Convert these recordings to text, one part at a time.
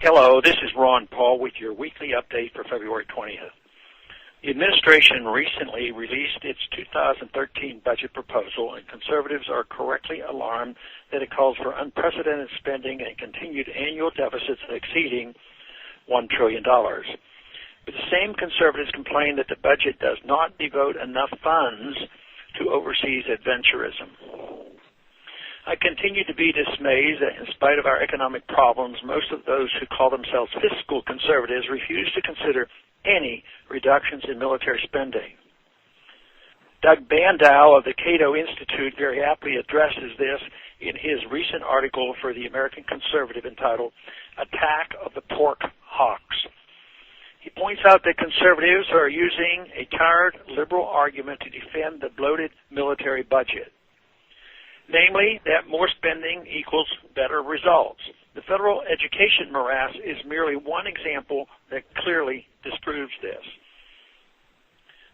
Hello, this is Ron Paul with your weekly update for February 20th. The administration recently released its 2013 budget proposal, and conservatives are correctly alarmed that it calls for unprecedented spending and continued annual deficits exceeding $1 trillion. But the same conservatives complain that the budget does not devote enough funds to overseas adventurism. I continue to be dismayed that in spite of our economic problems, most of those who call themselves fiscal conservatives refuse to consider any reductions in military spending. Doug Bandow of the Cato Institute very aptly addresses this in his recent article for the American Conservative entitled Attack of the Pork Hawks. He points out that conservatives are using a tired liberal argument to defend the bloated military budget. Namely, that more spending equals better results. The federal education morass is merely one example that clearly disproves this.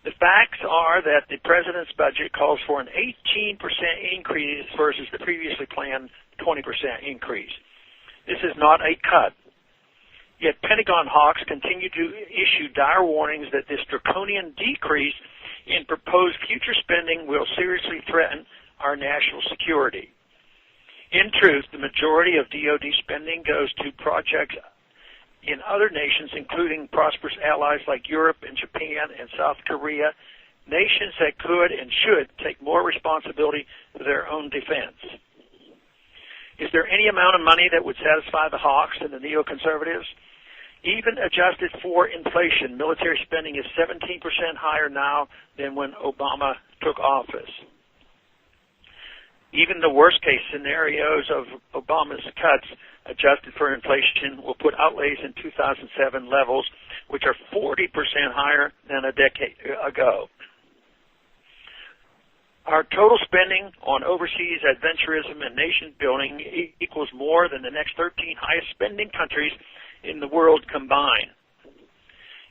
The facts are that the president's budget calls for an 18% increase versus the previously planned 20% increase. This is not a cut. Yet Pentagon hawks continue to issue dire warnings that this draconian decrease in proposed future spending will seriously threaten our national security. In truth, the majority of DoD spending goes to projects in other nations, including prosperous allies like Europe and Japan and South Korea, nations that could and should take more responsibility for their own defense. Is there any amount of money that would satisfy the hawks and the neoconservatives? Even adjusted for inflation, military spending is 17% higher now than when Obama took office. Even the worst-case scenarios of Obama's cuts, adjusted for inflation, will put outlays in 2007 levels, which are 40% higher than a decade ago. Our total spending on overseas adventurism and nation-building equals more than the next 13 highest-spending countries in the world combined.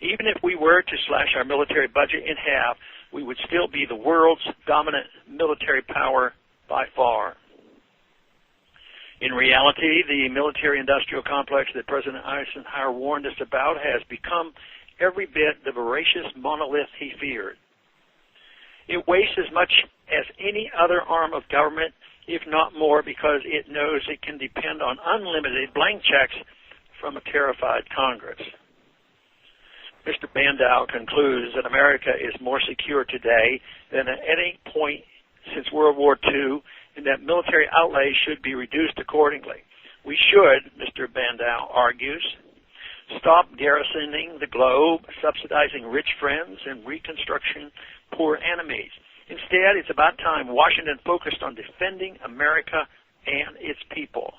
Even if we were to slash our military budget in half, we would still be the world's dominant military power by far. In reality, the military-industrial complex that President Eisenhower warned us about has become every bit the voracious monolith he feared. It wastes as much as any other arm of government, if not more, because it knows it can depend on unlimited blank checks from a terrified Congress. Mr. Bandow concludes that America is more secure today than at any point since World War II, and that military outlays should be reduced accordingly. We should, Mr. Bandow argues, stop garrisoning the globe, subsidizing rich friends, and reconstruction poor enemies. Instead, it's about time Washington focused on defending America and its people.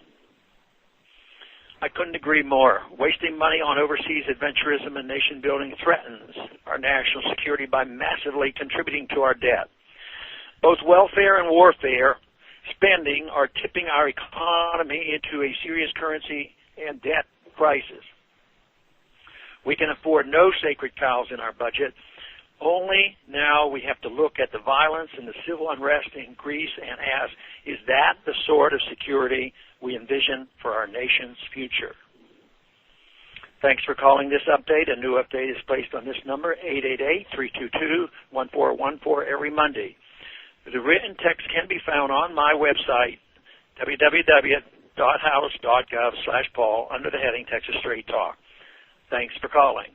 I couldn't agree more. Wasting money on overseas adventurism and nation-building threatens our national security by massively contributing to our debt. Both welfare and warfare spending are tipping our economy into a serious currency and debt crisis. We can afford no sacred cows in our budget. Only now we have to look at the violence and the civil unrest in Greece and ask, is that the sort of security we envision for our nation's future? Thanks for calling this update. A new update is placed on this number, 888-322-1414, every Monday. The written text can be found on my website, www.house.gov/Paul, under the heading Texas Straight Talk. Thanks for calling.